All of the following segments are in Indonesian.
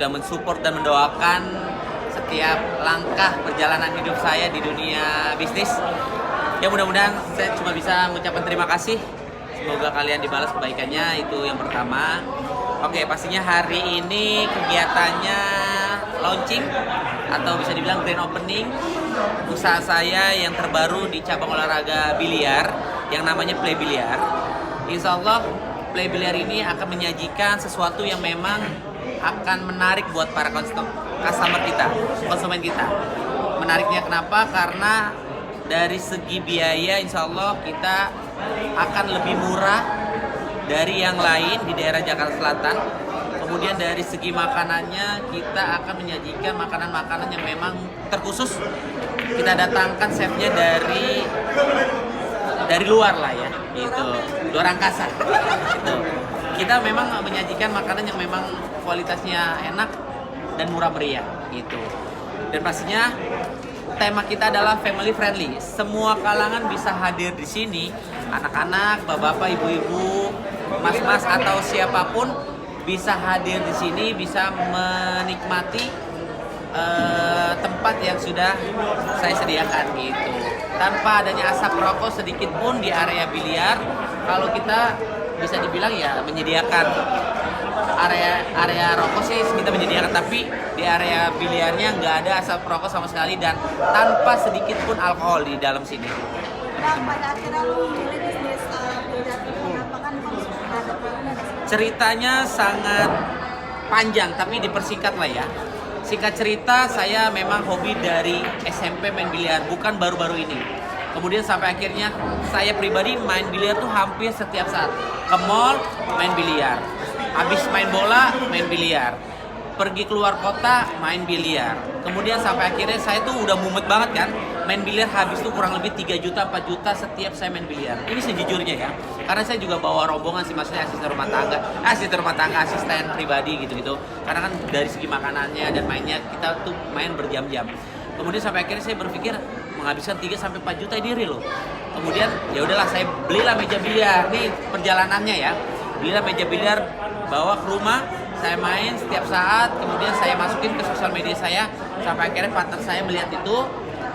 sudah mensupport dan mendoakan setiap langkah perjalanan hidup saya di dunia bisnis. Ya mudah-mudahan saya cuma bisa mengucapkan terima kasih. Semoga kalian dibalas kebaikannya, itu yang pertama. Oke, pastinya hari ini kegiatannya launching atau bisa dibilang grand opening usaha saya yang terbaru di cabang olahraga biliar yang namanya Play Biliar. Insya Allah Play Biliar ini akan menyajikan sesuatu yang memang akan menarik buat para customer kita, konsumen kita. Menariknya kenapa? Karena dari segi biaya insya Allah kita akan lebih murah dari yang lain di daerah Jakarta Selatan. Kemudian dari segi makanannya kita akan menyajikan makanan-makanan yang memang terkhusus. Kita datangkan chefnya dari luar lah ya, gitu, luar angkasa. Gitu. Kita memang menyajikan makanan yang memang kualitasnya enak dan murah meriah, gitu. Dan pastinya tema kita adalah family friendly. Semua kalangan bisa hadir di sini. Anak-anak, bapak-bapak, ibu-ibu, mas-mas atau siapapun bisa hadir di sini, bisa menikmati tempat yang sudah saya sediakan gitu. Tanpa adanya asap rokok sedikit pun di area biliar. Kalau kita bisa dibilang ya menyediakan area rokok sih kita menyediakan, tapi di area biliarnya nggak ada asap rokok sama sekali dan tanpa sedikit pun alkohol di dalam sini. Pada akhirnya lu milih bisnis biliar itu kenapa kan ada problemnya? Ceritanya sangat panjang tapi dipersingkat lah ya. Singkat cerita, saya memang hobi dari SMP main biliar, bukan baru-baru ini. Kemudian sampai akhirnya saya pribadi main biliar tuh hampir setiap saat. Ke mall main biliar, habis main bola main biliar, pergi keluar kota main biliar. Kemudian sampai akhirnya saya tuh udah mumet banget kan, main biliar habis tuh kurang lebih 3 juta 4 juta setiap saya main biliar. Ini sejujurnya ya, karena saya juga bawa rombongan sih, maksudnya asisten rumah tangga, asisten pribadi gitu-gitu. Karena kan dari segi makanannya dan mainnya kita tuh main berjam-jam. Kemudian sampai akhirnya saya berpikir menghabiskan 3 sampai 4 juta ini real loh. Kemudian ya udahlah saya belilah meja biliar. Nih perjalanannya ya. Belilah meja biliar, bawa ke rumah, saya main setiap saat, kemudian saya masukin ke sosial media saya, sampai akhirnya partner saya melihat itu,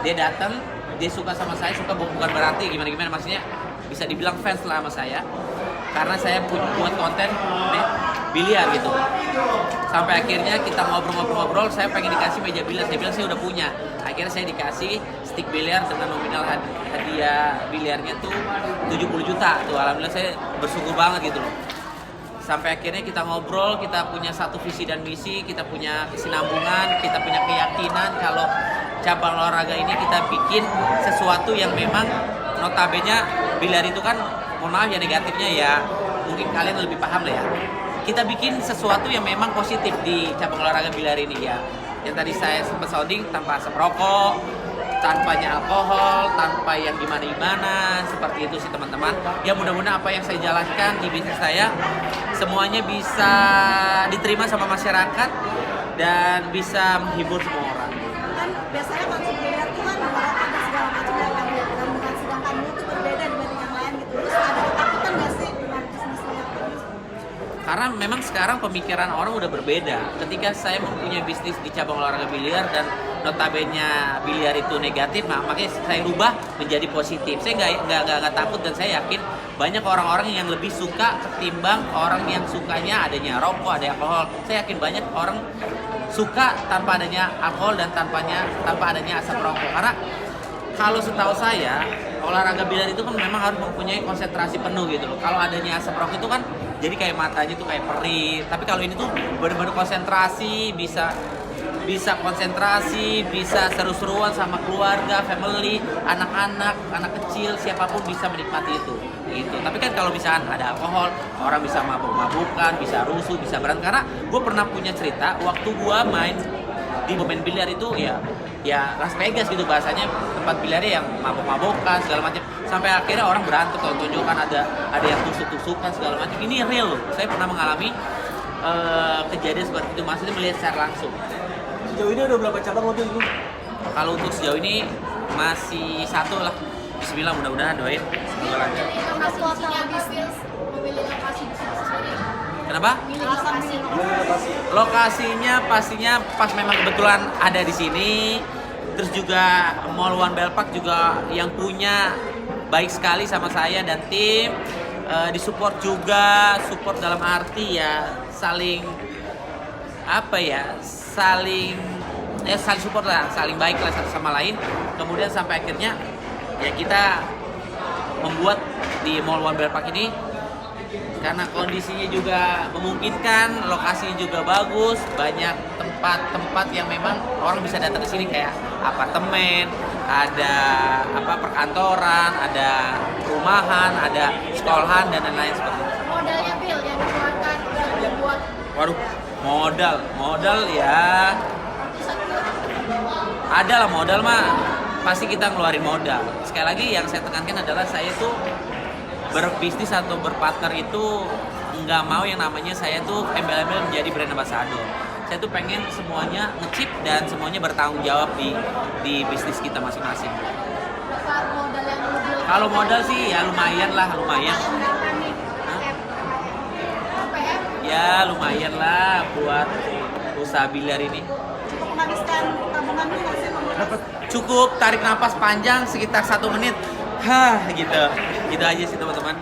dia datang, dia suka sama saya, suka bukan berarti gimana-gimana, maksudnya bisa dibilang fans lah sama saya, karena saya buat konten biliar gitu. Sampai akhirnya kita ngobrol-ngobrol, saya pengen dikasih meja biliar, saya bilang saya udah punya. Akhirnya saya dikasih stick biliar dengan nominal hadiah biliarnya tuh 70 juta tuh, alhamdulillah saya bersyukur banget gitu loh. Sampai akhirnya kita ngobrol, kita punya satu visi dan misi, kita punya kesinambungan, kita punya keyakinan kalau cabang olahraga ini kita bikin sesuatu yang memang notabene biliar itu kan, mohon maaf ya negatifnya ya, mungkin kalian lebih paham lah ya. Kita bikin sesuatu yang memang positif di cabang olahraga biliar ini ya. Yang tadi saya sempat sounding, tanpa asap rokok, tanpanya alkohol, tanpa yang gimana-gimana, seperti itu sih teman-teman. Ya mudah-mudahan apa yang saya jalankan di bisnis saya semuanya bisa diterima sama masyarakat dan bisa menghibur semua orang. Kan biasanya konsep biliar itu kan merokok dan segala macam yang dengan sedangkan lu tuh berbeda dibanding yang lain gitu. Terus ada ketakutan nggak sih dengan bisnis biliar ini? Karena memang sekarang pemikiran orang udah berbeda. Ketika saya mempunyai bisnis di cabang olahraga biliar dan notabene biliar itu negatif, nah makanya saya rubah menjadi positif. Saya nggak takut dan saya yakin banyak orang-orang yang lebih suka ketimbang orang yang sukanya adanya rokok, ada alkohol. Saya yakin banyak orang suka tanpa adanya alkohol dan tanpa adanya asap rokok. Karena kalau setahu saya olahraga biliar itu kan memang harus mempunyai konsentrasi penuh gitu loh. Kalau adanya asap rokok itu kan jadi kayak matanya tuh kayak perih. Tapi kalau ini tuh benar-benar konsentrasi, bisa konsentrasi, bisa seru-seruan sama keluarga, family, anak-anak, anak kecil, siapapun bisa menikmati itu. Gitu. Tapi kan kalau misalkan ada alkohol, orang bisa mabuk-mabukan, bisa rusuh, bisa berantem. Karena gue pernah punya cerita waktu gue main di pemain biliar itu ya Las Vegas gitu bahasanya, tempat biliarnya yang mabuk-mabukan segala macam, sampai akhirnya orang berantem, tonjokan, ada yang tusuk-tusukan segala macam. Ini real loh, saya pernah mengalami kejadian seperti itu, maksudnya melihat secara langsung. Sejauh ini udah berapa cabang waktu itu? Kalau untuk sejauh ini masih satu lah. Bismillah, mudah-mudahan doain semoga lancar. Mas total bisnis memilih lokasi bisnis sendiri. Kenapa? Milih lokasi. Lokasinya pastinya pas memang kebetulan ada di sini. Terus juga Mall One Bell Park juga yang punya baik sekali sama saya dan tim. Disupport juga, support dalam arti ya saling apa ya, saling support lah, saling baik lah satu sama lain. Kemudian sampai akhirnya ya kita membuat di Mall One Bell Park ini karena kondisinya juga memungkinkan, lokasinya juga bagus, banyak tempat-tempat yang memang orang bisa datang ke sini kayak apartemen, ada perkantoran, ada perumahan, ada sekolahan dan lain-lain seperti itu. Modalnya Bill yang dikeluarkan untuk membuat Waduh, modal ya. Ada lah modal mah, pasti kita ngeluarin modal. Sekali lagi yang saya tekankan adalah saya tuh berbisnis atau berpartner itu nggak mau yang namanya saya tuh embel-embel menjadi brand ambassador. Saya tuh pengen semuanya ngechip dan semuanya bertanggung jawab di bisnis kita masing-masing. berapa modal yang lu build? Kalau modal sih ya lumayan lah, lumayan. Berapa nih? PM? Ya lumayan lah buat usaha biliar ini. Cukup menghabiskan tabungan lu nggak sih Bang? Cukup tarik nafas panjang sekitar 1 menit. Hah gitu. Gitu aja sih teman-teman.